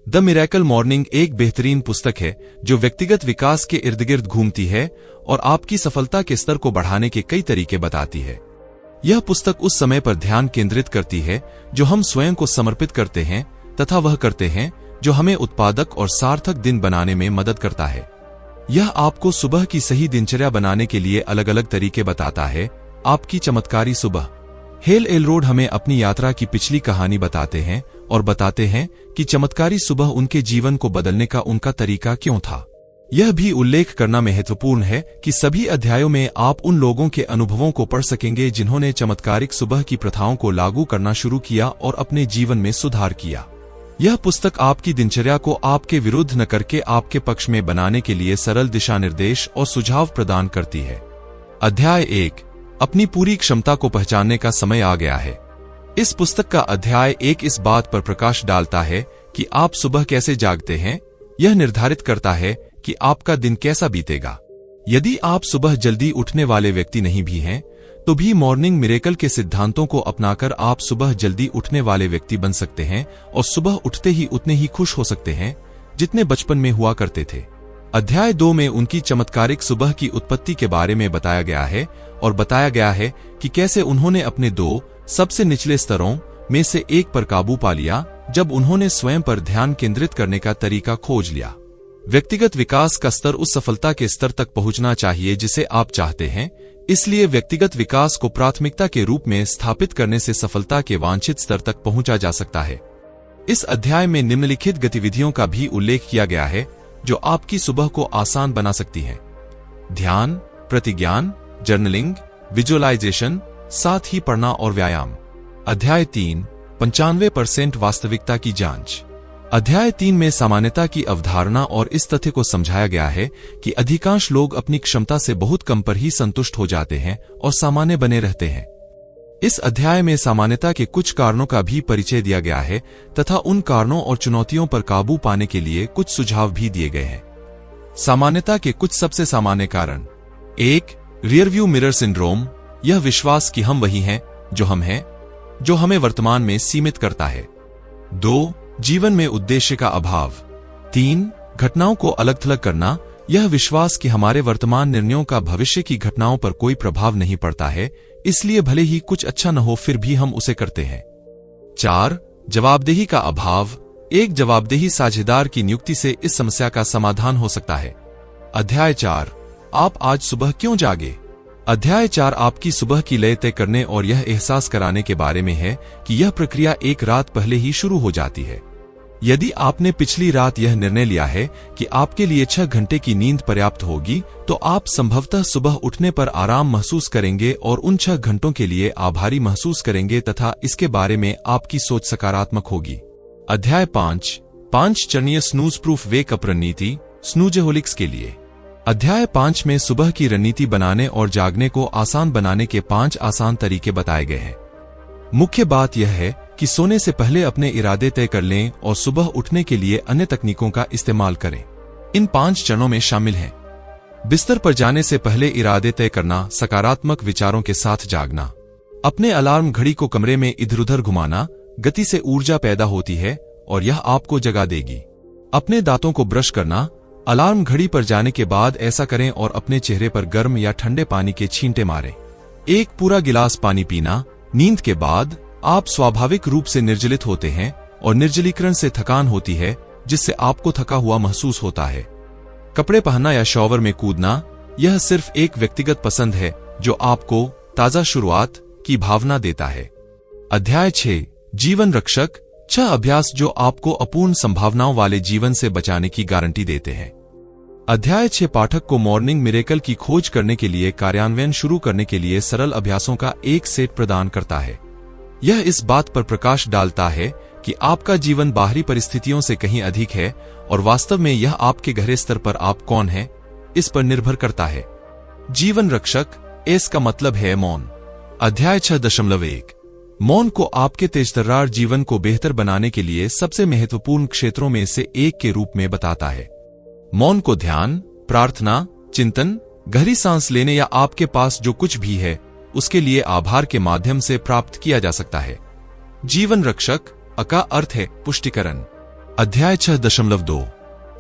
The miracle morning एक बेहतरीन पुस्तक है जो व्यक्तिगत विकास के इर्द गिर्द घूमती है और आपकी सफलता के स्तर को बढ़ाने के कई तरीके बताती है। यह पुस्तक उस समय पर ध्यान केंद्रित करती है जो हम स्वयं को समर्पित करते हैं तथा वह करते हैं जो हमें उत्पादक और सार्थक दिन बनाने में मदद करता है। यह आपको सुबह की सही दिनचर्या बनाने के लिए अलग अलग तरीके बताता है। आपकी चमत्कारी सुबह। हेल एलरोड हमें अपनी यात्रा की पिछली कहानी बताते हैं और बताते हैं कि चमत्कारी सुबह उनके जीवन को बदलने का उनका तरीका क्यों था। यह भी उल्लेख करना महत्वपूर्ण है कि सभी अध्यायों में आप उन लोगों के अनुभवों को पढ़ सकेंगे जिन्होंने चमत्कारिक सुबह की प्रथाओं को लागू करना शुरू किया और अपने जीवन में सुधार किया। यह पुस्तक आपकी दिनचर्या को आपके विरुद्ध न करके आपके पक्ष में बनाने के लिए सरल दिशा निर्देश और सुझाव प्रदान करती है। अध्याय 1, अपनी पूरी क्षमता को पहचानने का समय आ गया है। इस पुस्तक का अध्याय 1 इस बात पर प्रकाश डालता है कि आप सुबह कैसे जागते हैं। यह निर्धारित करता है कि आपका दिन कैसा बीतेगा। यदि आप सुबह जल्दी उठने वाले व्यक्ति नहीं भी हैं, तो भी मॉर्निंग मिरेकल के सिद्धांतों को अपनाकर आप सुबह जल्दी उठने वाले व्यक्ति बन सकते हैं और सुबह उठते ही उतने ही खुश हो सकते हैं जितने बचपन में हुआ करते थे। अध्याय 2 में उनकी चमत्कारिक सुबह की उत्पत्ति के बारे में बताया गया है और बताया गया है कि कैसे उन्होंने अपने 2 सबसे निचले स्तरों में से एक पर काबू पा लिया जब उन्होंने स्वयं पर ध्यान केंद्रित करने का तरीका खोज लिया। व्यक्तिगत विकास का स्तर उस सफलता के स्तर तक पहुंचना चाहिए जिसे आप चाहते हैं, इसलिए व्यक्तिगत विकास को प्राथमिकता के रूप में स्थापित करने से सफलता के वांछित स्तर तक पहुंचा जा सकता है। इस अध्याय में निम्नलिखित गतिविधियों का भी उल्लेख किया गया है जो आपकी सुबह को आसान बना सकती हैं: ध्यान, प्रतिज्ञान, जर्नलिंग, विजुअलाइजेशन, साथ ही पढ़ना और व्यायाम। अध्याय 3, 95% वास्तविकता की जांच। अध्याय 3 में सामान्यता की अवधारणा और इस तथ्य को समझाया गया है कि अधिकांश लोग अपनी क्षमता से बहुत कम पर ही संतुष्ट हो जाते हैं और सामान्य बने रहते हैं। इस अध्याय में सामान्यता के कुछ कारणों का भी परिचय दिया गया है तथा उन कारणों और चुनौतियों पर काबू पाने के लिए कुछ सुझाव भी दिए गए हैं। सामान्यता के कुछ सबसे सामान्य कारण: 1, रियरव्यू मिरर सिंड्रोम। यह विश्वास कि हम वही हैं जो हम हैं, जो हमें वर्तमान में सीमित करता है। 2, जीवन में उद्देश्य का अभाव। 3, घटनाओं को अलग थलग करना। यह विश्वास कि हमारे वर्तमान निर्णयों का भविष्य की घटनाओं पर कोई प्रभाव नहीं पड़ता है, इसलिए भले ही कुछ अच्छा न हो फिर भी हम उसे करते हैं। 4, जवाबदेही का अभाव। एक जवाबदेही साझेदार की नियुक्ति से इस समस्या का समाधान हो सकता है। अध्याय 4, आप आज सुबह क्यों जागे। अध्याय 4 आपकी सुबह की लय तय करने और यह एहसास कराने के बारे में है कि यह प्रक्रिया एक रात पहले ही शुरू हो जाती है। यदि आपने पिछली रात यह निर्णय लिया है कि आपके लिए 6 घंटे की नींद पर्याप्त होगी, तो आप संभवतः सुबह उठने पर आराम महसूस करेंगे और उन 6 घंटों के लिए आभारी महसूस करेंगे तथा इसके बारे में आपकी सोच सकारात्मक होगी। अध्याय 5 चरणीय स्नूज प्रूफ वेक अप रणनीति, स्नूजेहोलिक्स के लिए। अध्याय 5 में सुबह की रणनीति बनाने और जागने को आसान बनाने के 5 आसान तरीके बताए गए हैं। मुख्य बात यह है कि सोने से पहले अपने इरादे तय कर लें और सुबह उठने के लिए अन्य तकनीकों का इस्तेमाल करें। इन 5 चरणों में शामिल हैं: बिस्तर पर जाने से पहले इरादे तय करना, सकारात्मक विचारों के साथ जागना, अपने अलार्म घड़ी को कमरे में इधर उधर घुमाना। गति से ऊर्जा पैदा होती है और यह आपको जगा देगी। अपने दांतों को ब्रश करना, अलार्म घड़ी पर जाने के बाद ऐसा करें और अपने चेहरे पर गर्म या ठंडे पानी के छींटे मारें। एक पूरा गिलास पानी पीना। नींद के बाद आप स्वाभाविक रूप से निर्जलित होते हैं और निर्जलीकरण से थकान होती है जिससे आपको थका हुआ महसूस होता है। कपड़े पहनना या शॉवर में कूदना, यह सिर्फ एक व्यक्तिगत पसंद है जो आपको ताजा शुरुआत की भावना देता है। अध्याय 6, जीवन रक्षक। 6 अभ्यास जो आपको अपूर्ण संभावनाओं वाले जीवन से बचाने की गारंटी देते हैं। अध्याय 6 पाठक को मॉर्निंग मिरेकल की खोज करने के लिए कार्यान्वयन शुरू करने के लिए सरल अभ्यासों का एक सेट प्रदान करता है। यह इस बात पर प्रकाश डालता है कि आपका जीवन बाहरी परिस्थितियों से कहीं अधिक है और वास्तव में यह आपके गहरे स्तर पर आप कौन हैं, इस पर निर्भर करता है। जीवन रक्षक, इसका मतलब है मौन। अध्याय 6.1 मौन को आपके तेजतर्रार जीवन को बेहतर बनाने के लिए सबसे महत्वपूर्ण क्षेत्रों में से एक के रूप में बताता है। मौन को ध्यान, प्रार्थना, चिंतन, गहरी सांस लेने या आपके पास जो कुछ भी है उसके लिए आभार के माध्यम से प्राप्त किया जा सकता है। जीवन रक्षक का अर्थ है पुष्टिकरण। अध्याय 6.2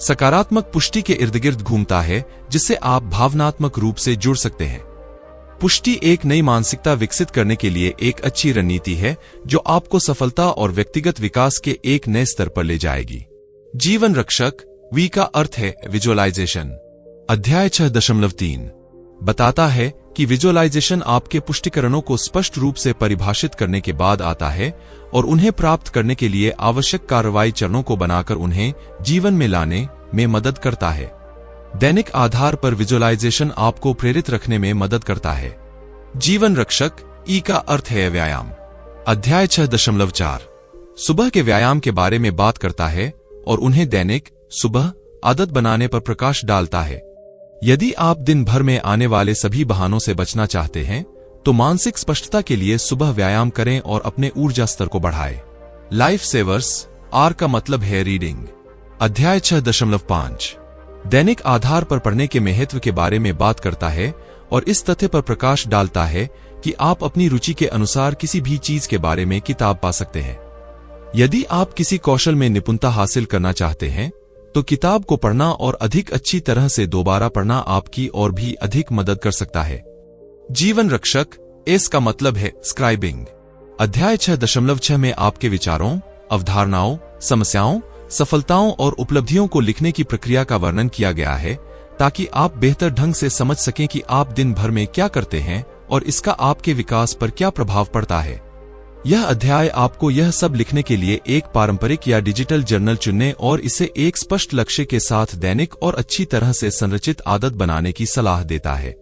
सकारात्मक पुष्टि के इर्द गिर्द घूमता है, जिससे आप भावनात्मक रूप से जुड़ सकते हैं। पुष्टि एक नई मानसिकता विकसित करने के लिए एक अच्छी रणनीति है जो आपको सफलता और व्यक्तिगत विकास के एक नए स्तर पर ले जाएगी। जीवन रक्षक वी का अर्थ है विजुअलाइजेशन। अध्याय 6.3 बताता है कि विजुअलाइजेशन आपके पुष्टिकरणों को स्पष्ट रूप से परिभाषित करने के बाद आता है और उन्हें प्राप्त करने के लिए आवश्यक कार्रवाई चरणों को बनाकर उन्हें जीवन में लाने में मदद करता है। दैनिक आधार पर विजुअलाइजेशन आपको प्रेरित रखने में मदद करता है। जीवन रक्षक ई का अर्थ है व्यायाम। अध्याय 6.4 सुबह के व्यायाम के बारे में बात करता है और उन्हें दैनिक सुबह आदत बनाने पर प्रकाश डालता है। यदि आप दिन भर में आने वाले सभी बहानों से बचना चाहते हैं तो मानसिक स्पष्टता के लिए सुबह व्यायाम करें और अपने ऊर्जा स्तर को बढ़ाएं। लाइफ सेवर्स आर का मतलब है रीडिंग। अध्याय 6.5 दैनिक आधार पर पढ़ने के महत्व के बारे में बात करता है और इस तथ्य पर प्रकाश डालता है कि आप अपनी रुचि के अनुसार किसी भी चीज के बारे में किताब पा सकते हैं। यदि आप किसी कौशल में निपुणता हासिल करना चाहते हैं तो किताब को पढ़ना और अधिक अच्छी तरह से दोबारा पढ़ना आपकी और भी अधिक मदद कर सकता है। जीवन रक्षक एस का मतलब है स्क्राइबिंग। अध्याय 6.6 में आपके विचारों, अवधारणाओं, समस्याओं, सफलताओं और उपलब्धियों को लिखने की प्रक्रिया का वर्णन किया गया है ताकि आप बेहतर ढंग से समझ सकें कि आप दिन भर में क्या करते हैं और इसका आपके विकास पर क्या प्रभाव पड़ता है। यह अध्याय आपको यह सब लिखने के लिए एक पारंपरिक या डिजिटल जर्नल चुनने और इसे एक स्पष्ट लक्ष्य के साथ दैनिक और अच्छी तरह से संरचित आदत बनाने की सलाह देता है।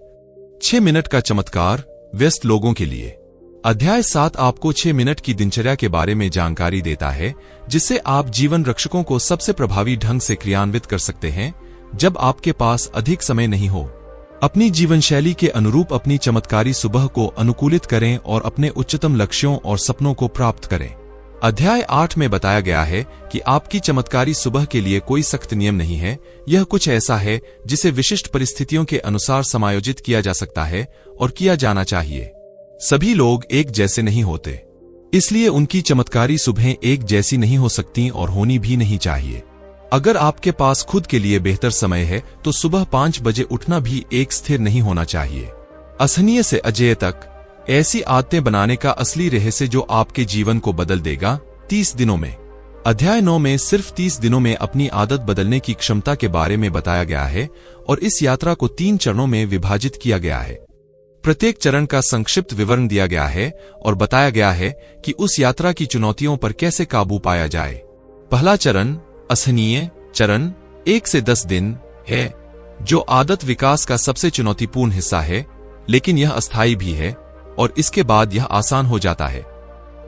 6 मिनट का चमत्कार व्यस्त लोगों के लिए। अध्याय 7 आपको 6 मिनट की दिनचर्या के बारे में जानकारी देता है जिससे आप जीवन रक्षकों को सबसे प्रभावी ढंग से क्रियान्वित कर सकते हैं जब आपके पास अधिक समय नहीं हो। अपनी जीवन शैली के अनुरूप अपनी चमत्कारी सुबह को अनुकूलित करें और अपने उच्चतम लक्ष्यों और सपनों को प्राप्त करें। अध्याय 8 में बताया गया है कि आपकी चमत्कारी सुबह के लिए कोई सख्त नियम नहीं है। यह कुछ ऐसा है जिसे विशिष्ट परिस्थितियों के अनुसार समायोजित किया जा सकता है और किया जाना चाहिए। सभी लोग एक जैसे नहीं होते, इसलिए उनकी चमत्कारी सुबहें एक जैसी नहीं हो सकती और होनी भी नहीं चाहिए। अगर आपके पास खुद के लिए बेहतर समय है तो सुबह 5 बजे उठना भी एक स्थिर नहीं होना चाहिए। असहनीय से अजेय तक ऐसी आदतें बनाने का असली रहस्य जो आपके जीवन को बदल देगा 30 दिनों में। अध्याय 9 में सिर्फ 30 दिनों में अपनी आदत बदलने की क्षमता के बारे में बताया गया है और इस यात्रा को 3 चरणों में विभाजित किया गया है। प्रत्येक चरण का संक्षिप्त विवरण दिया गया है और बताया गया है कि उस यात्रा की चुनौतियों पर कैसे काबू पाया जाए। पहला चरण असहनीय चरण 1 से 10 दिन है, जो आदत विकास का सबसे चुनौतीपूर्ण हिस्सा है, लेकिन यह अस्थायी भी है और इसके बाद यह आसान हो जाता है।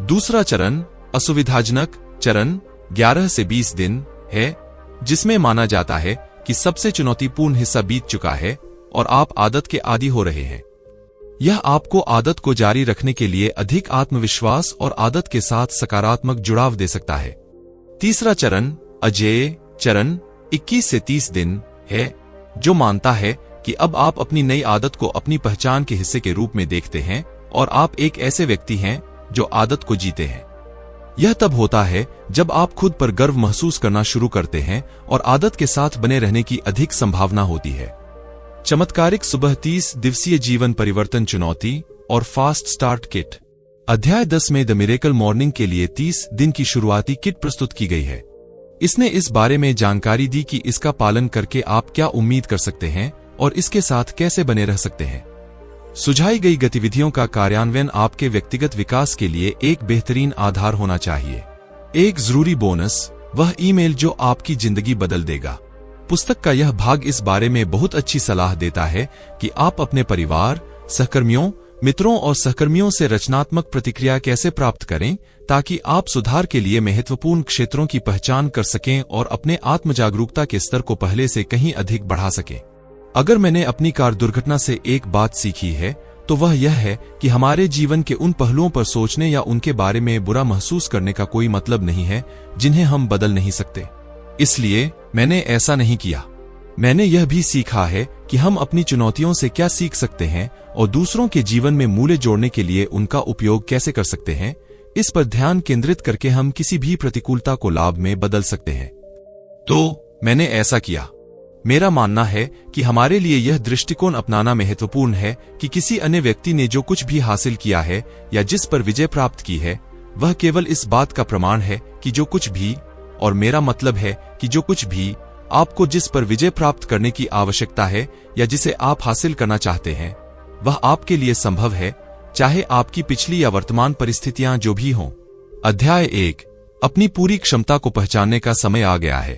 दूसरा चरण असुविधाजनक चरण 11 से 20 दिन है, जिसमें माना जाता है कि सबसे चुनौतीपूर्ण हिस्सा बीत चुका है और आप आदत के आदी हो रहे हैं। यह आपको आदत को जारी रखने के लिए अधिक आत्मविश्वास और आदत के साथ सकारात्मक जुड़ाव दे सकता है। तीसरा चरण अजेय चरण 21 से 30 दिन है, जो मानता है कि अब आप अपनी नई आदत को अपनी पहचान के हिस्से के रूप में देखते हैं और आप एक ऐसे व्यक्ति हैं जो आदत को जीते हैं। यह तब होता है जब आप खुद पर गर्व महसूस करना शुरू करते हैं और आदत के साथ बने रहने की अधिक संभावना होती है। चमत्कारिक सुबह 30 दिवसीय जीवन परिवर्तन चुनौती और फास्ट स्टार्ट किट। अध्याय 10 में द मिरेकल मॉर्निंग के लिए 30 दिन की शुरुआती किट प्रस्तुत की गई है। इसने इस बारे में जानकारी दी कि इसका पालन करके आप क्या उम्मीद कर सकते हैं और इसके साथ कैसे बने रह सकते हैं। सुझाई गई गतिविधियों का कार्यान्वयन आपके व्यक्तिगत विकास के लिए एक बेहतरीन आधार होना चाहिए। एक जरूरी बोनस, वह ईमेल जो आपकी जिंदगी बदल देगा। पुस्तक का यह भाग इस बारे में बहुत अच्छी सलाह देता है कि आप अपने परिवार, सहकर्मियों, मित्रों और सहकर्मियों से रचनात्मक प्रतिक्रिया कैसे प्राप्त करें ताकि आप सुधार के लिए महत्वपूर्ण क्षेत्रों की पहचान कर सकें और अपने आत्म जागरूकता के स्तर को पहले से कहीं अधिक बढ़ा सकें। अगर मैंने अपनी कार दुर्घटना से एक बात सीखी है तो वह यह है कि हमारे जीवन के उन पहलुओं पर सोचने या उनके बारे में बुरा महसूस करने का कोई मतलब नहीं है जिन्हें हम बदल नहीं सकते। इसलिए मैंने ऐसा नहीं किया। मैंने यह भी सीखा है कि हम अपनी चुनौतियों से क्या सीख सकते हैं और दूसरों के जीवन में मूल्य जोड़ने के लिए उनका उपयोग कैसे कर सकते हैं। इस पर ध्यान केंद्रित करके हम किसी भी प्रतिकूलता को लाभ में बदल सकते हैं। तो मैंने ऐसा किया। मेरा मानना है कि हमारे लिए यह दृष्टिकोण अपनाना महत्वपूर्ण है कि किसी अन्य व्यक्ति ने जो कुछ भी हासिल किया है या जिस पर विजय प्राप्त की है, वह केवल इस बात का प्रमाण है कि जो कुछ भी, और मेरा मतलब है कि जो कुछ भी आपको जिस पर विजय प्राप्त करने की आवश्यकता है या जिसे आप हासिल करना चाहते हैं, वह आपके लिए संभव है, चाहे आपकी पिछली या वर्तमान परिस्थितियां जो भी हों। अध्याय 1, अपनी पूरी क्षमता को पहचानने का समय आ गया है।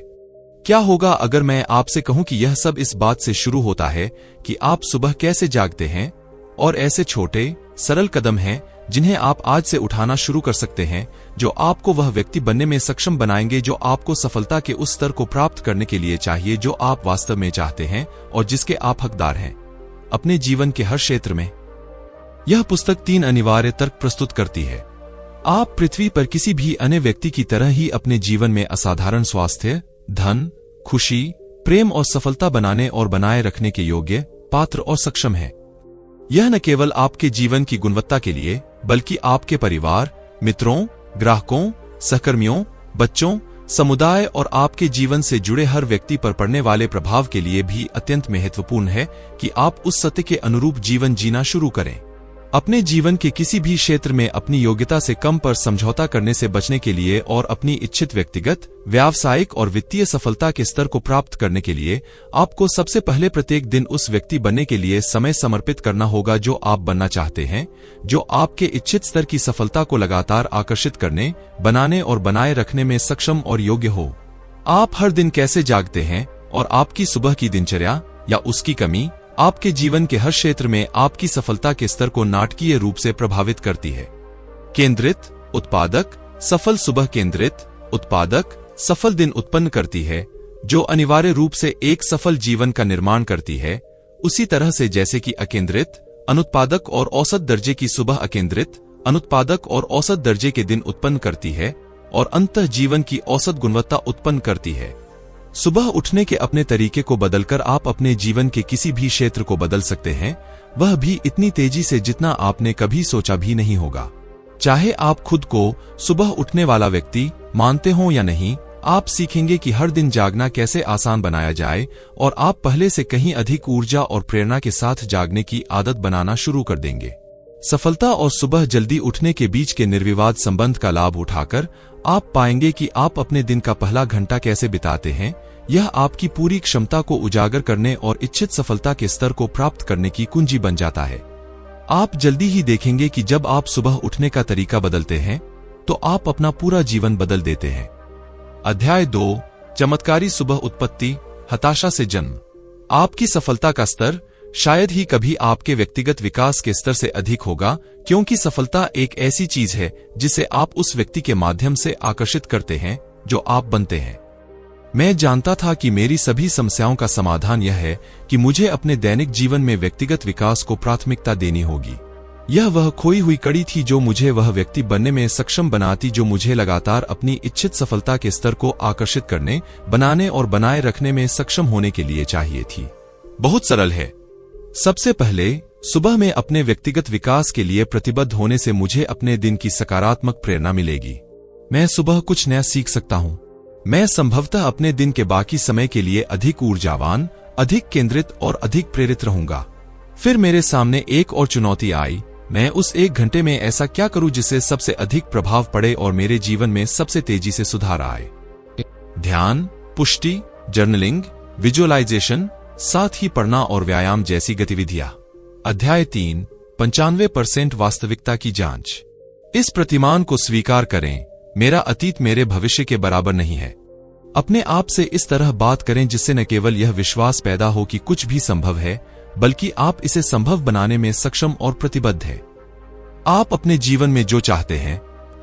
क्या होगा अगर मैं आपसे कहूं कि यह सब इस बात से शुरू होता है कि आप सुबह कैसे जागते हैं, और ऐसे छोटे सरल कदम हैं जिन्हें आप आज से उठाना शुरू कर सकते हैं, जो आपको वह व्यक्ति बनने में सक्षम बनाएंगे जो आपको सफलता के उस स्तर को प्राप्त करने के लिए चाहिए जो आप वास्तव में चाहते हैं और जिसके आप हकदार हैं अपने जीवन के हर क्षेत्र में। यह पुस्तक 3 अनिवार्य तर्क प्रस्तुत करती है। आप पृथ्वी पर किसी भी अन्य व्यक्ति की तरह ही अपने जीवन में असाधारण स्वास्थ्य, धन, खुशी, प्रेम और सफलता बनाने और बनाए रखने के योग्य, पात्र और सक्षम हैं। यह न केवल आपके जीवन की गुणवत्ता के लिए, बल्कि आपके परिवार, मित्रों, ग्राहकों, सहकर्मियों, बच्चों, समुदाय और आपके जीवन से जुड़े हर व्यक्ति पर पड़ने वाले प्रभाव के लिए भी अत्यंत महत्वपूर्ण है कि आप उस सत्य के अनुरूप जीवन जीना शुरू करें। अपने जीवन के किसी भी क्षेत्र में अपनी योग्यता से कम पर समझौता करने से बचने के लिए और अपनी इच्छित व्यक्तिगत, व्यावसायिक और वित्तीय सफलता के स्तर को प्राप्त करने के लिए आपको सबसे पहले प्रत्येक दिन उस व्यक्ति बनने के लिए समय समर्पित करना होगा जो आप बनना चाहते हैं, जो आपके इच्छित स्तर की सफलता को लगातार आकर्षित करने, बनाने और बनाए रखने में सक्षम और योग्य हो। आप हर दिन कैसे जागते हैं और आपकी सुबह की दिनचर्या या उसकी कमी आपके जीवन के हर क्षेत्र में आपकी सफलता के स्तर को नाटकीय रूप से प्रभावित करती है। केंद्रित, उत्पादक, सफल सुबह केंद्रित, उत्पादक, सफल दिन उत्पन्न करती है, जो अनिवार्य रूप से एक सफल जीवन का निर्माण करती है, उसी तरह से जैसे कि अकेंद्रित, अनुत्पादक और औसत दर्जे की सुबह अकेंद्रित, अनुत्पादक और औसत दर्जे के दिन उत्पन्न करती है और अंततः जीवन की औसत गुणवत्ता उत्पन्न करती है। सुबह उठने के अपने तरीके को बदलकर आप अपने जीवन के किसी भी क्षेत्र को बदल सकते हैं, वह भी इतनी तेजी से जितना आपने कभी सोचा भी नहीं होगा। चाहे आप खुद को सुबह उठने वाला व्यक्ति मानते हो या नहीं, आप सीखेंगे कि हर दिन जागना कैसे आसान बनाया जाए और आप पहले से कहीं अधिक ऊर्जा और प्रेरणा के साथ जागने की आदत बनाना शुरू कर देंगे। सफलता और सुबह जल्दी उठने के बीच के निर्विवाद संबंध का लाभ उठाकर आप पाएंगे कि आप अपने दिन का पहला घंटा कैसे बिताते हैं। यह आपकी पूरी क्षमता को उजागर करने और इच्छित सफलता के स्तर को प्राप्त करने की कुंजी बन जाता है। आप जल्दी ही देखेंगे कि जब आप सुबह उठने का तरीका बदलते हैं तो आप अपना पूरा जीवन बदल देते हैं। अध्याय 2, चमत्कारी सुबह उत्पत्ति, हताशा से जन्म। आपकी सफलता का स्तर शायद ही कभी आपके व्यक्तिगत विकास के स्तर से अधिक होगा, क्योंकि सफलता एक ऐसी चीज है जिसे आप उस व्यक्ति के माध्यम से आकर्षित करते हैं जो आप बनते हैं। मैं जानता था कि मेरी सभी समस्याओं का समाधान यह है कि मुझे अपने दैनिक जीवन में व्यक्तिगत विकास को प्राथमिकता देनी होगी। यह वह खोई हुई कड़ी थी जो मुझे वह व्यक्ति बनने में सक्षम बनाती, जो मुझे लगातार अपनी इच्छित सफलता के स्तर को आकर्षित करने, बनाने और बनाए रखने में सक्षम होने के लिए चाहिए थी। बहुत सरल है। सबसे पहले, सुबह में अपने व्यक्तिगत विकास के लिए प्रतिबद्ध होने से मुझे अपने दिन की सकारात्मक प्रेरणा मिलेगी। मैं सुबह कुछ नया सीख सकता हूं। मैं संभवतः अपने दिन के बाकी समय के लिए अधिक ऊर्जावान, अधिक केंद्रित और अधिक प्रेरित रहूंगा। फिर मेरे सामने एक और चुनौती आई। मैं उस 1 घंटे में ऐसा क्या करूं जिससे सबसे अधिक प्रभाव पड़े और मेरे जीवन में सबसे तेजी से सुधार आए। ध्यान, पुष्टि, जर्नलिंग, विजुअलाइजेशन, साथ ही पढ़ना और व्यायाम जैसी गतिविधियां। अध्याय 3, 95% वास्तविकता की जांच। इस प्रतिमान को स्वीकार करें, मेरा अतीत मेरे भविष्य के बराबर नहीं है। अपने आप से इस तरह बात करें जिससे न केवल यह विश्वास पैदा हो कि कुछ भी संभव है, बल्कि आप इसे संभव बनाने में सक्षम और प्रतिबद्ध हैं। आप अपने जीवन में जो चाहते हैं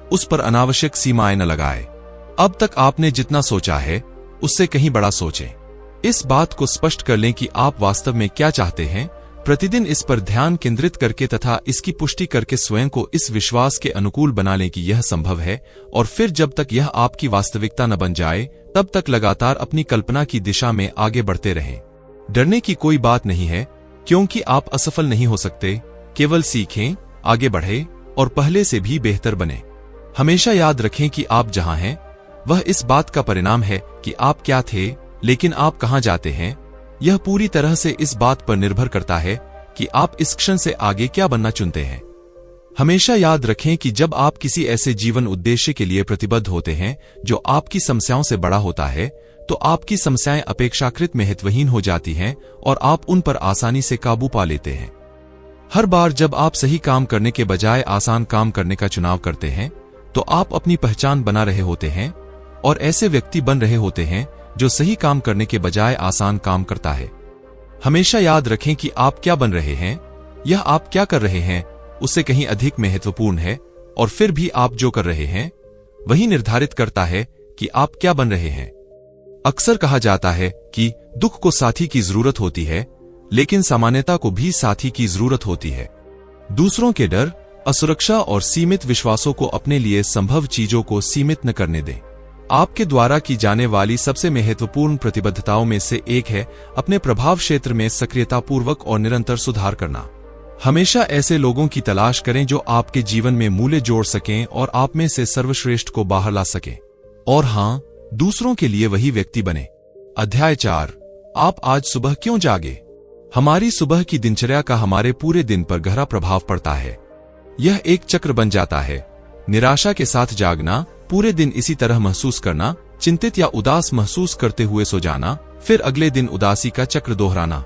उस पर अनावश्यक सीमाएं न लगाएं। अब तक आपने जितना सोचा है उससे कहीं बड़ा सोचें। इस बात को स्पष्ट कर लें कि आप वास्तव में क्या चाहते हैं, प्रतिदिन इस पर ध्यान केंद्रित करके तथा इसकी पुष्टि करके स्वयं को इस विश्वास के अनुकूल बना लें कि यह संभव है, और फिर जब तक यह आपकी वास्तविकता न बन जाए तब तक लगातार अपनी कल्पना की दिशा में आगे बढ़ते रहें। डरने की कोई बात नहीं है, क्योंकि आप असफल नहीं हो सकते। केवल सीखें, आगे बढ़ें और पहले से भी बेहतर बने। हमेशा याद रखें कि आप जहां हैं वह इस बात का परिणाम है कि आप क्या थे, लेकिन आप कहां जाते हैं यह पूरी तरह से इस बात पर निर्भर करता है कि आप इस क्षण से आगे क्या बनना चुनते हैं। हमेशा याद रखें कि जब आप किसी ऐसे जीवन उद्देश्य के लिए प्रतिबद्ध होते हैं जो आपकी समस्याओं से बड़ा होता है, तो आपकी समस्याएं अपेक्षाकृत महत्वहीन हो जाती हैं और आप उन पर आसानी से काबू पा लेते हैं। हर बार जब आप सही काम करने के बजाय आसान काम करने का चुनाव करते हैं, तो आप अपनी पहचान बना रहे होते हैं और ऐसे व्यक्ति बन रहे होते हैं जो सही काम करने के बजाय आसान काम करता है। हमेशा याद रखें कि आप क्या बन रहे हैं, यह आप क्या कर रहे हैं उससे कहीं अधिक महत्वपूर्ण है, और फिर भी आप जो कर रहे हैं वही निर्धारित करता है कि आप क्या बन रहे हैं। अक्सर कहा जाता है कि दुख को साथी की जरूरत होती है, लेकिन सामान्यता को भी साथी की जरूरत होती है। दूसरों के डर, असुरक्षा और सीमित विश्वासों को अपने लिए संभव चीजों को सीमित न करने दें। आपके द्वारा की जाने वाली सबसे महत्वपूर्ण प्रतिबद्धताओं में से एक है अपने प्रभाव क्षेत्र में सक्रियतापूर्वक और निरंतर सुधार करना। हमेशा ऐसे लोगों की तलाश करें जो आपके जीवन में मूल्य जोड़ सकें और आप में से सर्वश्रेष्ठ को बाहर ला सकें, और हां, दूसरों के लिए वही व्यक्ति बने। अध्याय 4, आप आज सुबह क्यों जागे? हमारी सुबह की दिनचर्या का हमारे पूरे दिन पर गहरा प्रभाव पड़ता है। यह एक चक्र बन जाता है। निराशा के साथ जागना, पूरे दिन इसी तरह महसूस करना, चिंतित या उदास महसूस करते हुए सो जाना, फिर अगले दिन उदासी का चक्र दोहराना।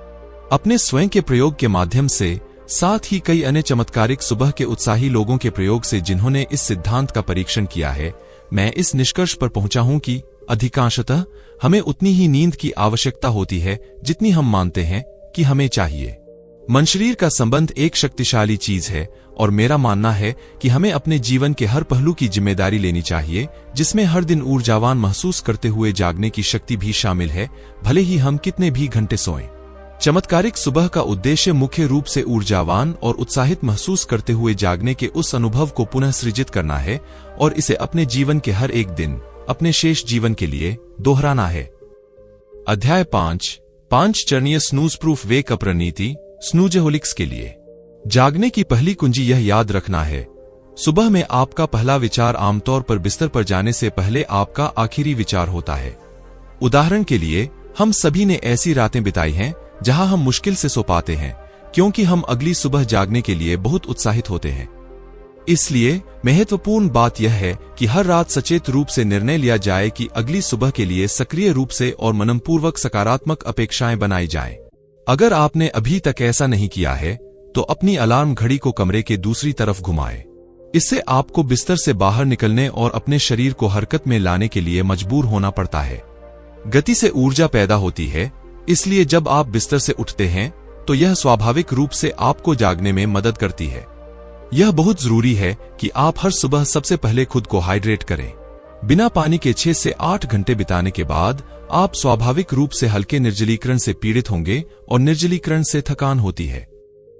अपने स्वयं के प्रयोग के माध्यम से, साथ ही कई अन्य चमत्कारिक सुबह के उत्साही लोगों के प्रयोग से जिन्होंने इस सिद्धांत का परीक्षण किया है, मैं इस निष्कर्ष पर पहुंचा हूं कि अधिकांशतः हमें उतनी ही नींद की आवश्यकता होती है जितनी हम मानते हैं कि हमें चाहिए। मन शरीर का संबंध एक शक्तिशाली चीज है, और मेरा मानना है कि हमें अपने जीवन के हर पहलू की जिम्मेदारी लेनी चाहिए, जिसमें हर दिन ऊर्जावान महसूस करते हुए जागने की शक्ति भी शामिल है, भले ही हम कितने भी घंटे सोएं। चमत्कारिक सुबह का उद्देश्य मुख्य रूप से ऊर्जावान और उत्साहित महसूस करते हुए जागने के उस अनुभव को पुनः सृजित करना है और इसे अपने जीवन के हर एक दिन, अपने शेष जीवन के लिए दोहराना है। अध्याय 5 चरणीय स्नूज प्रूफ वेक अप रणनीति, स्नूजहोलिक्स के लिए। जागने की पहली कुंजी यह याद रखना है, सुबह में आपका पहला विचार आमतौर पर बिस्तर पर जाने से पहले आपका आखिरी विचार होता है। उदाहरण के लिए, हम सभी ने ऐसी रातें बिताई हैं जहां हम मुश्किल से सो पाते हैं, क्योंकि हम अगली सुबह जागने के लिए बहुत उत्साहित होते हैं। इसलिए महत्वपूर्ण बात यह है कि हर रात सचेत रूप से निर्णय लिया जाए कि अगली सुबह के लिए सक्रिय रूप से और मनपूर्वक सकारात्मक अपेक्षाएं बनाई जाएं। अगर आपने अभी तक ऐसा नहीं किया है, तो अपनी अलार्म घड़ी को कमरे के दूसरी तरफ घुमाएं। इससे आपको बिस्तर से बाहर निकलने और अपने शरीर को हरकत में लाने के लिए मजबूर होना पड़ता है। गति से ऊर्जा पैदा होती है, इसलिए जब आप बिस्तर से उठते हैं तो यह स्वाभाविक रूप से आपको जागने में मदद करती है। यह बहुत जरूरी है कि आप हर सुबह सबसे पहले खुद को हाइड्रेट करें। बिना पानी के 6 से 8 घंटे बिताने के बाद आप स्वाभाविक रूप से हल्के निर्जलीकरण से पीड़ित होंगे और निर्जलीकरण से थकान होती है।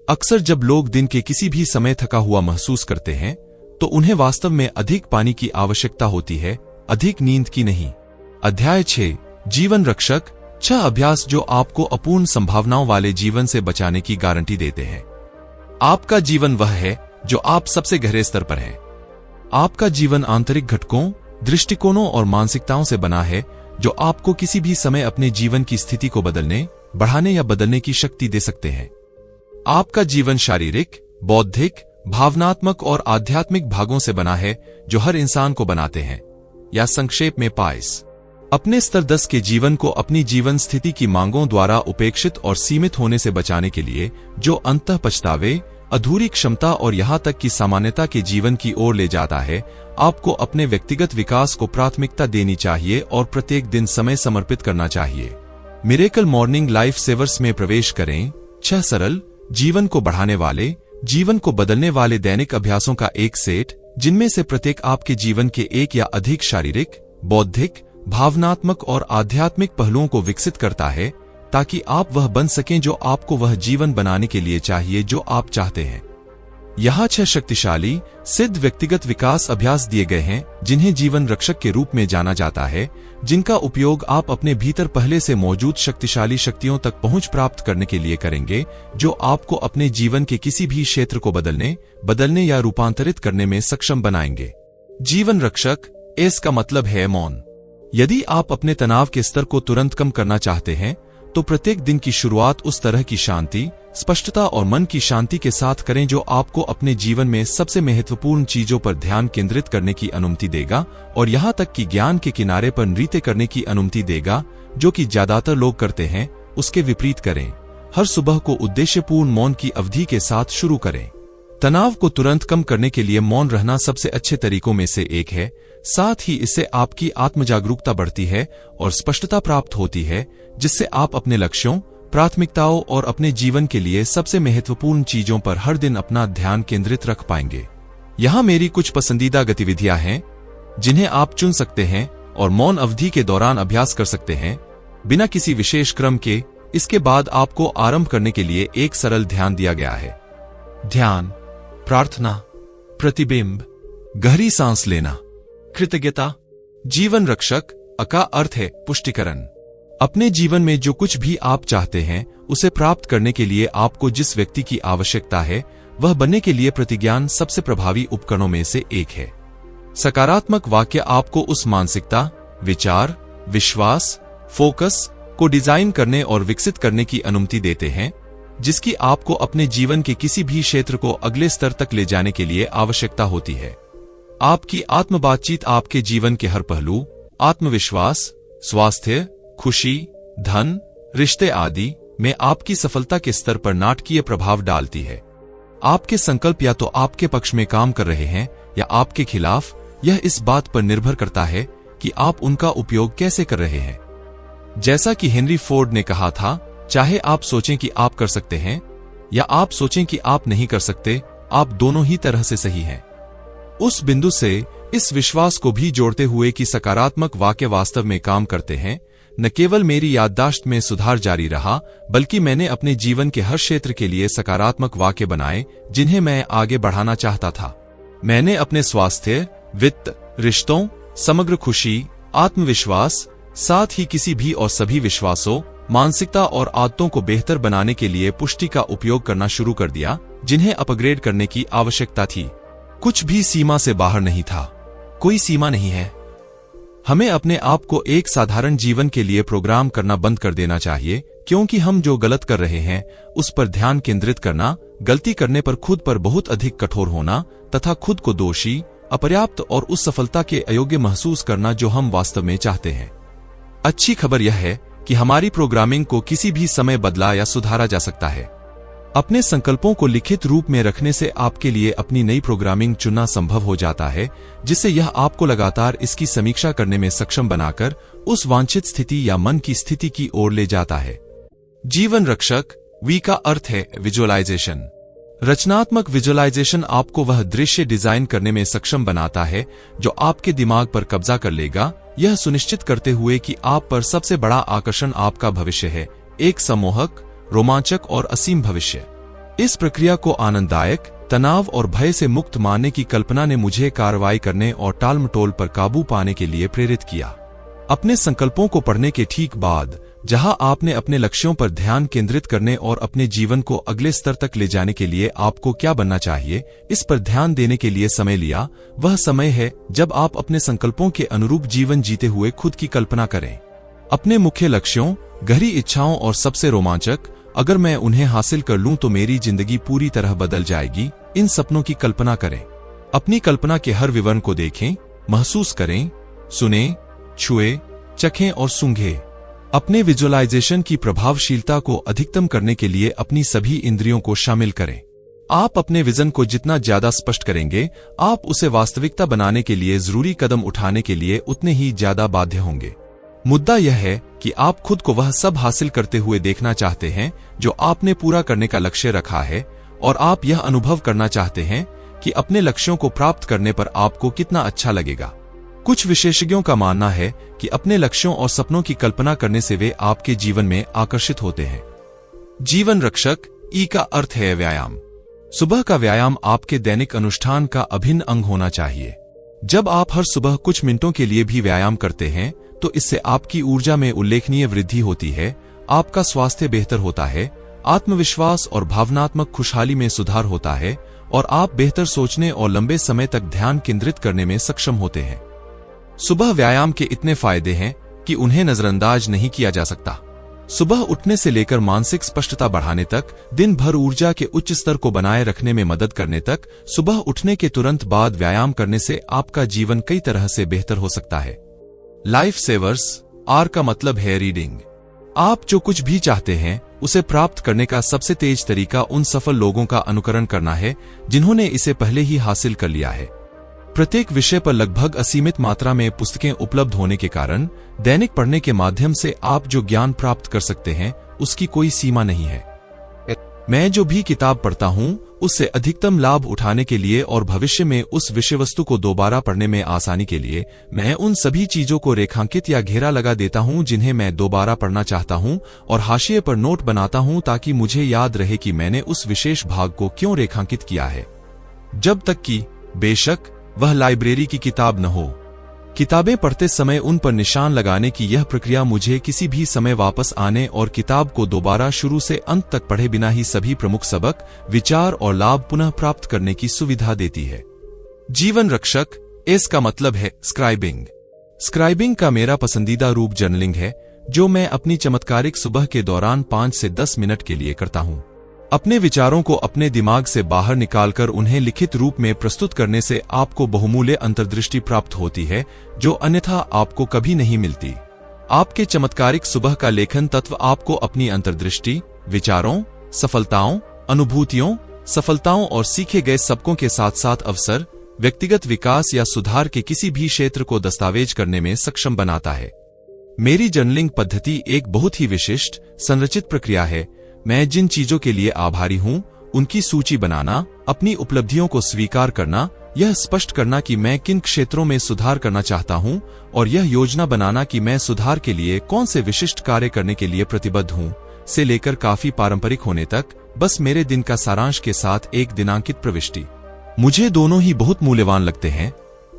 अक्सर जब लोग दिन के किसी भी समय थका हुआ महसूस करते हैं, तो उन्हें वास्तव में अधिक पानी की आवश्यकता होती है, अधिक नींद की नहीं। अध्याय 6 जीवन रक्षक, 6 अभ्यास जो आपको अपूर्ण संभावनाओं वाले जीवन से बचाने की गारंटी देते हैं। आपका जीवन वह है जो आप सबसे गहरे स्तर पर है। आपका जीवन आंतरिक घटकों, दृष्टिकोणों और मानसिकताओं से बना है जो आपको किसी भी समय अपने जीवन की स्थिति को बदलने, बढ़ाने या बदलने की शक्ति दे सकते हैं। आपका जीवन शारीरिक, बौद्धिक, भावनात्मक और आध्यात्मिक भागों से बना है जो हर इंसान को बनाते हैं, या संक्षेप में पाइस। अपने स्तर 10 के जीवन को अपनी जीवन स्थिति की मांगों द्वारा उपेक्षित और सीमित होने से बचाने के लिए, जो अंतः पछतावे, अधूरी क्षमता और यहां तक कि सामान्यता के जीवन की ओर ले जाता है, आपको अपने व्यक्तिगत विकास को प्राथमिकता देनी चाहिए और प्रत्येक दिन समय समर्पित करना चाहिए। मिरेकल मॉर्निंग लाइफ सेवर्स में प्रवेश करें। 6 सरल, जीवन को बढ़ाने वाले, जीवन को बदलने वाले दैनिक अभ्यासों का एक सेट, जिनमें से प्रत्येक आपके जीवन के एक या अधिक शारीरिक, बौद्धिक, भावनात्मक और आध्यात्मिक पहलुओं को विकसित करता है, ताकि आप वह बन सकें जो आपको वह जीवन बनाने के लिए चाहिए जो आप चाहते हैं। यहाँ 6 शक्तिशाली, सिद्ध व्यक्तिगत विकास अभ्यास दिए गए हैं जिन्हें जीवन रक्षक के रूप में जाना जाता है, जिनका उपयोग आप अपने भीतर पहले से मौजूद शक्तिशाली शक्तियों तक पहुंच प्राप्त करने के लिए करेंगे, जो आपको अपने जीवन के किसी भी क्षेत्र को बदलने या रूपांतरित करने में सक्षम बनाएंगे। जीवन रक्षक, एस का मतलब है मौन। यदि आप अपने तनाव के स्तर को तुरंत कम करना चाहते हैं तो प्रत्येक दिन की शुरुआत उस तरह की शांति, स्पष्टता और मन की शांति के साथ करें जो आपको अपने जीवन में सबसे महत्वपूर्ण चीजों पर ध्यान केंद्रित करने की अनुमति देगा और यहां तक कि ज्ञान के किनारे पर नृत्य करने की अनुमति देगा, जो कि ज्यादातर लोग करते हैं। उसके विपरीत करें। हर सुबह को उद्देश्यपूर्ण मौन की अवधि के साथ शुरू करें। तनाव को तुरंत कम करने के लिए मौन रहना सबसे अच्छे तरीकों में से एक है। साथ ही इससे आपकी आत्मजागरूकता बढ़ती है और स्पष्टता प्राप्त होती है, जिससे आप अपने लक्ष्यों, प्राथमिकताओं और अपने जीवन के लिए सबसे महत्वपूर्ण चीजों पर हर दिन अपना ध्यान केंद्रित रख पाएंगे। यहाँ मेरी कुछ पसंदीदा गतिविधियां हैं जिन्हें आप चुन सकते हैं और मौन अवधि के दौरान अभ्यास कर सकते हैं बिना किसी विशेष क्रम के। इसके बाद आपको आरंभ करने के लिए एक सरल ध्यान दिया गया है। ध्यान, प्रार्थना, प्रतिबिंब, गहरी सांस लेना, कृतज्ञता। जीवन रक्षक का अर्थ है पुष्टिकरण। अपने जीवन में जो कुछ भी आप चाहते हैं उसे प्राप्त करने के लिए आपको जिस व्यक्ति की आवश्यकता है वह बनने के लिए प्रतिज्ञान सबसे प्रभावी उपकरणों में से एक है। सकारात्मक वाक्य आपको उस मानसिकता, विचार, विश्वास, फोकस को डिजाइन करने और विकसित करने की अनुमति देते हैं जिसकी आपको अपने जीवन के किसी भी क्षेत्र को अगले स्तर तक ले जाने के लिए आवश्यकता होती है। आपकी आत्म बातचीत आपके जीवन के हर पहलू, आत्मविश्वास, स्वास्थ्य, खुशी, धन, रिश्ते आदि में आपकी सफलता के स्तर पर नाटकीय प्रभाव डालती है। आपके संकल्प या तो आपके पक्ष में काम कर रहे हैं या आपके खिलाफ, यह इस बात पर निर्भर करता है कि आप उनका उपयोग कैसे कर रहे हैं। जैसा कि हेनरी फोर्ड ने कहा था, चाहे आप सोचें कि आप कर सकते हैं या आप सोचें कि आप नहीं कर सकते, आप दोनों ही तरह से सही हैं। उस बिंदु से इस विश्वास को भी जोड़ते हुए कि सकारात्मक वाक्य वास्तव में काम करते हैं, न केवल मेरी याददाश्त में सुधार जारी रहा बल्कि मैंने अपने जीवन के हर क्षेत्र के लिए सकारात्मक वाक्य बनाए जिन्हें मैं आगे बढ़ाना चाहता था। मैंने अपने स्वास्थ्य, वित्त, रिश्तों, समग्र खुशी, आत्मविश्वास, साथ ही किसी भी और सभी विश्वासों, मानसिकता और आदतों को बेहतर बनाने के लिए पुष्टि का उपयोग करना शुरू कर दिया जिन्हें अपग्रेड करने की आवश्यकता थी। कुछ भी सीमा से बाहर नहीं था। कोई सीमा नहीं है। हमें अपने आप को एक साधारण जीवन के लिए प्रोग्राम करना बंद कर देना चाहिए, क्योंकि हम जो गलत कर रहे हैं उस पर ध्यान केंद्रित करना, गलती करने पर खुद पर बहुत अधिक कठोर होना तथा खुद को दोषी, अपर्याप्त और उस सफलता के अयोग्य महसूस करना जो हम वास्तव में चाहते हैं। अच्छी खबर यह है कि हमारी प्रोग्रामिंग को किसी भी समय बदला या सुधारा जा सकता है। अपने संकल्पों को लिखित रूप में रखने से आपके लिए अपनी नई प्रोग्रामिंग चुनना संभव हो जाता है, जिससे यह आपको लगातार इसकी समीक्षा करने में सक्षम बनाकर उस वांछित स्थिति या मन की स्थिति की ओर ले जाता है। जीवन रक्षक, वी का अर्थ है विजुअलाइजेशन। रचनात्मक विजुअलाइजेशन आपको वह दृश्य डिजाइन करने में सक्षम बनाता है जो आपके दिमाग पर कब्जा कर लेगा, यह सुनिश्चित करते हुए कि आप पर सबसे बड़ा आकर्षण आपका भविष्य है, एक सम्मोहक, रोमांचक और असीम भविष्य। इस प्रक्रिया को आनंददायक, तनाव और भय से मुक्त मानने की कल्पना ने मुझे कार्रवाई करने और टालमटोल पर काबू पाने के लिए प्रेरित किया। अपने संकल्पों को पढ़ने के ठीक बाद, जहां आपने अपने लक्ष्यों पर ध्यान केंद्रित करने और अपने जीवन को अगले स्तर तक ले जाने के लिए आपको क्या बनना चाहिए, इस पर ध्यान देने के लिए समय लिया, वह समय है जब आप अपने संकल्पों के अनुरूप जीवन जीते हुए खुद की कल्पना करें। अपने मुख्य लक्ष्यों, गहरी इच्छाओं और सबसे रोमांचक, अगर मैं उन्हें हासिल कर लूं तो मेरी जिंदगी पूरी तरह बदल जाएगी, इन सपनों की कल्पना करें। अपनी कल्पना के हर विवरण को देखें, महसूस करें, सुनें, छुएं, चखें और सूंघें। अपने विजुअलाइजेशन की प्रभावशीलता को अधिकतम करने के लिए अपनी सभी इंद्रियों को शामिल करें। आप अपने विजन को जितना ज्यादा स्पष्ट करेंगे, आप उसे वास्तविकता बनाने के लिए जरूरी कदम उठाने के लिए उतने ही ज्यादा बाध्य होंगे। मुद्दा यह है कि आप खुद को वह सब हासिल करते हुए देखना चाहते हैं जो आपने पूरा करने का लक्ष्य रखा है, और आप यह अनुभव करना चाहते हैं कि अपने लक्ष्यों को प्राप्त करने पर आपको कितना अच्छा लगेगा। कुछ विशेषज्ञों का मानना है कि अपने लक्ष्यों और सपनों की कल्पना करने से वे आपके जीवन में आकर्षित होते हैं। जीवन रक्षक, ई का अर्थ है व्यायाम। सुबह का व्यायाम आपके दैनिक अनुष्ठान का अभिन्न अंग होना चाहिए। जब आप हर सुबह कुछ मिनटों के लिए भी व्यायाम करते हैं तो इससे आपकी ऊर्जा में उल्लेखनीय वृद्धि होती है, आपका स्वास्थ्य बेहतर होता है, आत्मविश्वास और भावनात्मक खुशहाली में सुधार होता है और आप बेहतर सोचने और लंबे समय तक ध्यान केंद्रित करने में सक्षम होते हैं। सुबह व्यायाम के इतने फायदे हैं कि उन्हें नजरअंदाज नहीं किया जा सकता। सुबह उठने से लेकर मानसिक स्पष्टता बढ़ाने तक, दिन भर ऊर्जा के उच्च स्तर को बनाए रखने में मदद करने तक, सुबह उठने के तुरंत बाद व्यायाम करने से आपका जीवन कई तरह से बेहतर हो सकता है। लाइफ सेवर्स, आर का मतलब है रीडिंग। आप जो कुछ भी चाहते हैं उसे प्राप्त करने का सबसे तेज तरीका उन सफल लोगों का अनुकरण करना है जिन्होंने इसे पहले ही हासिल कर लिया है। प्रत्येक विषय पर लगभग असीमित मात्रा में पुस्तकें उपलब्ध होने के कारण दैनिक पढ़ने के माध्यम से आप जो ज्ञान प्राप्त कर सकते हैं उसकी कोई सीमा नहीं है। मैं जो भी किताब पढ़ता हूं उससे अधिकतम लाभ उठाने के लिए और भविष्य में उस विषय वस्तु को दोबारा पढ़ने में आसानी के लिए मैं उन सभी चीजों को रेखांकित या घेरा लगा देता हूं जिन्हें मैं दोबारा पढ़ना चाहता हूं, और हाशिए पर नोट बनाता हूं ताकि मुझे याद रहे कि मैंने उस विशेष भाग को क्यों रेखांकित किया है, जब तक कि बेशक वह लाइब्रेरी की किताब न हो। किताबें पढ़ते समय उन पर निशान लगाने की यह प्रक्रिया मुझे किसी भी समय वापस आने और किताब को दोबारा शुरू से अंत तक पढ़े बिना ही सभी प्रमुख सबक, विचार और लाभ पुनः प्राप्त करने की सुविधा देती है। जीवन रक्षक, इसका मतलब है स्क्राइबिंग। स्क्राइबिंग का मेरा पसंदीदा रूप जर्नलिंग है, जो मैं अपनी चमत्कारिक सुबह के दौरान 5 से 10 मिनट के लिए करता हूं। अपने विचारों को अपने दिमाग से बाहर निकालकर उन्हें लिखित रूप में प्रस्तुत करने से आपको बहुमूल्य अंतर्दृष्टि प्राप्त होती है जो अन्यथा आपको कभी नहीं मिलती। आपके चमत्कारिक सुबह का लेखन तत्व आपको अपनी अंतर्दृष्टि, विचारों, सफलताओं, अनुभूतियों, सफलताओं और सीखे गए सबकों के साथ साथ अवसर, व्यक्तिगत विकास या सुधार के किसी भी क्षेत्र को दस्तावेज करने में सक्षम बनाता है। मेरी जर्नलिंग पद्धति एक बहुत ही विशिष्ट, संरचित प्रक्रिया है। मैं जिन चीजों के लिए आभारी हूं उनकी सूची बनाना, अपनी उपलब्धियों को स्वीकार करना, यह स्पष्ट करना कि मैं किन क्षेत्रों में सुधार करना चाहता हूं और यह योजना बनाना कि मैं सुधार के लिए कौन से विशिष्ट कार्य करने के लिए प्रतिबद्ध हूं, से लेकर काफी पारंपरिक होने तक, बस मेरे दिन का सारांश के साथ एक दिनांकित प्रविष्टि। मुझे दोनों ही बहुत मूल्यवान लगते हैं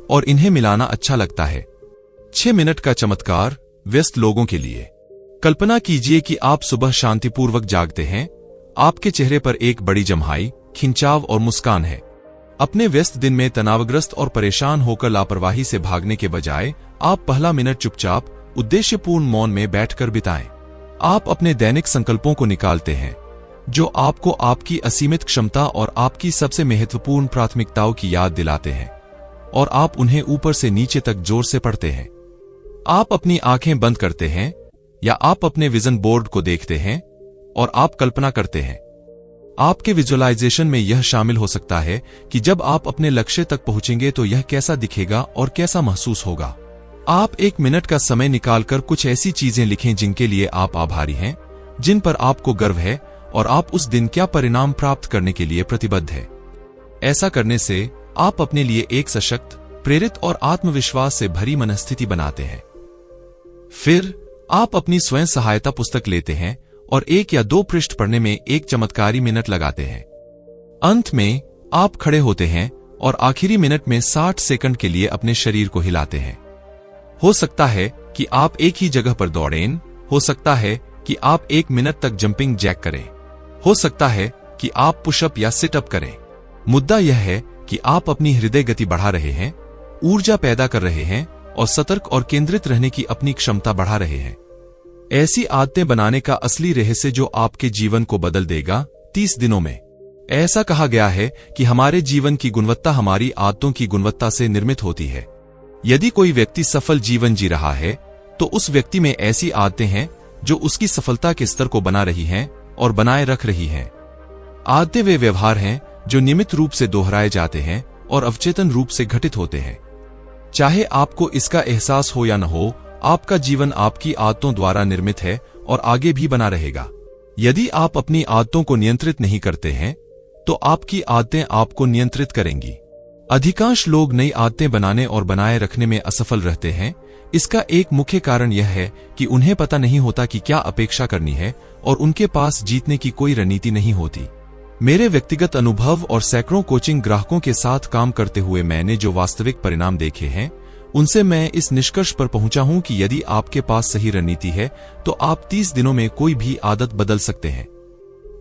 और इन्हें मिलाना अच्छा लगता है। 6 मिनट का चमत्कार, व्यस्त लोगों के लिए। कल्पना कीजिए कि आप सुबह शांतिपूर्वक जागते हैं, आपके चेहरे पर एक बड़ी जम्हाई, खिंचाव और मुस्कान है। अपने व्यस्त दिन में तनावग्रस्त और परेशान होकर लापरवाही से भागने के बजाय आप पहला मिनट चुपचाप, उद्देश्यपूर्ण मौन में बैठकर बिताएं। आप अपने दैनिक संकल्पों को निकालते हैं जो आपको आपकी असीमित क्षमता और आपकी सबसे महत्वपूर्ण प्राथमिकताओं की याद दिलाते हैं, और आप उन्हें ऊपर से नीचे तक जोर से पढ़ते हैं। आप अपनी आंखें बंद करते हैं या आप अपने विजन बोर्ड को देखते हैं और आप कल्पना करते हैं। आपके विजुअलाइजेशन में यह शामिल हो सकता है कि जब आप अपने लक्ष्य तक पहुंचेंगे तो यह कैसा दिखेगा और कैसा महसूस होगा। आप 1 मिनट का समय निकालकर कुछ ऐसी चीजें लिखें जिनके लिए आप आभारी हैं, जिन पर आपको गर्व है और आप उस दिन क्या परिणाम प्राप्त करने के लिए प्रतिबद्ध है। ऐसा करने से आप अपने लिए एक सशक्त, प्रेरित और आत्मविश्वास से भरी मनस्थिति बनाते हैं। फिर आप अपनी स्वयं सहायता पुस्तक लेते हैं और 1 या 2 पृष्ठ पढ़ने में एक चमत्कारी मिनट लगाते हैं। अंत में आप खड़े होते हैं और आखिरी मिनट में 60 सेकंड के लिए अपने शरीर को हिलाते हैं। हो सकता है कि आप एक ही जगह पर दौड़ें, हो सकता है कि आप 1 मिनट तक जंपिंग जैक करें, हो सकता है कि आप पुशअप या सिटअप करें। मुद्दा यह है कि आप अपनी हृदय गति बढ़ा रहे हैं, ऊर्जा पैदा कर रहे हैं और सतर्क और केंद्रित रहने की अपनी क्षमता बढ़ा रहे हैं। ऐसी आदतें बनाने का असली रहस्य जो आपके जीवन को बदल देगा 30 दिनों में। ऐसा कहा गया है कि हमारे जीवन की गुणवत्ता हमारी आदतों की गुणवत्ता से निर्मित होती है। यदि कोई व्यक्ति सफल जीवन जी रहा है तो उस व्यक्ति में ऐसी आदतें हैं जो उसकी सफलता के स्तर को बना रही हैं और बनाए रख रही हैं। आदतें वे व्यवहार हैं जो नियमित रूप से दोहराए जाते हैं और अवचेतन रूप से घटित होते हैं। चाहे आपको इसका एहसास हो या न हो, आपका जीवन आपकी आदतों द्वारा निर्मित है और आगे भी बना रहेगा। यदि आप अपनी आदतों को नियंत्रित नहीं करते हैं तो आपकी आदतें आपको नियंत्रित करेंगी। अधिकांश लोग नई आदतें बनाने और बनाए रखने में असफल रहते हैं। इसका एक मुख्य कारण यह है कि उन्हें पता नहीं होता कि क्या अपेक्षा करनी है और उनके पास जीतने की कोई रणनीति नहीं होती। मेरे व्यक्तिगत अनुभव और सैकड़ों कोचिंग ग्राहकों के साथ काम करते हुए मैंने जो वास्तविक परिणाम देखे हैं, उनसे मैं इस निष्कर्ष पर पहुंचा हूं कि यदि आपके पास सही रणनीति है तो आप 30 दिनों में कोई भी आदत बदल सकते हैं।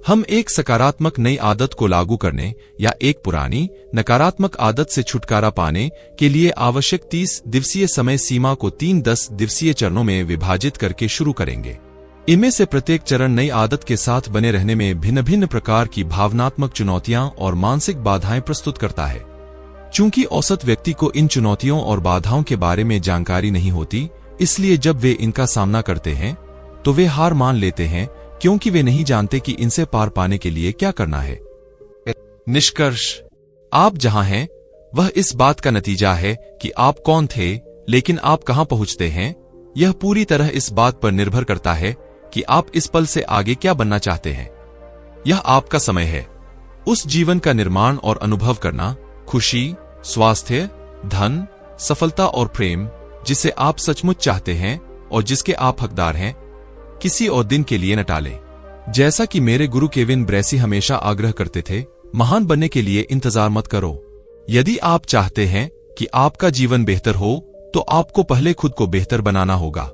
हम एक सकारात्मक नई आदत को लागू करने या एक पुरानी नकारात्मक आदत से छुटकारा पाने के लिए आवश्यक 30 दिवसीय समय सीमा को 3 10 दिवसीय चरणों में विभाजित करके शुरू करेंगे। इनमें से प्रत्येक चरण नई आदत के साथ बने रहने में भिन्न भिन्न प्रकार की भावनात्मक चुनौतियां और मानसिक बाधाएं प्रस्तुत करता है। चूंकि औसत व्यक्ति को इन चुनौतियों और बाधाओं के बारे में जानकारी नहीं होती, इसलिए जब वे इनका सामना करते हैं तो वे हार मान लेते हैं, क्योंकि वे नहीं जानते कि इनसे पार पाने के लिए क्या करना है। निष्कर्ष, आप जहां हैं वह इस बात का नतीजा है कि आप कौन थे, लेकिन आप कहां पहुंचते हैं यह पूरी तरह इस बात पर निर्भर करता है कि आप इस पल से आगे क्या बनना चाहते हैं। यह आपका समय है उस जीवन का निर्माण और अनुभव करना, खुशी, स्वास्थ्य, धन, सफलता और प्रेम जिसे आप सचमुच चाहते हैं और जिसके आप हकदार हैं। किसी और दिन के लिए न टालें। जैसा कि मेरे गुरु केविन ब्रेसी हमेशा आग्रह करते थे, महान बनने के लिए इंतजार मत करो। यदि आप चाहते हैं कि आपका जीवन बेहतर हो तो आपको पहले खुद को बेहतर बनाना होगा।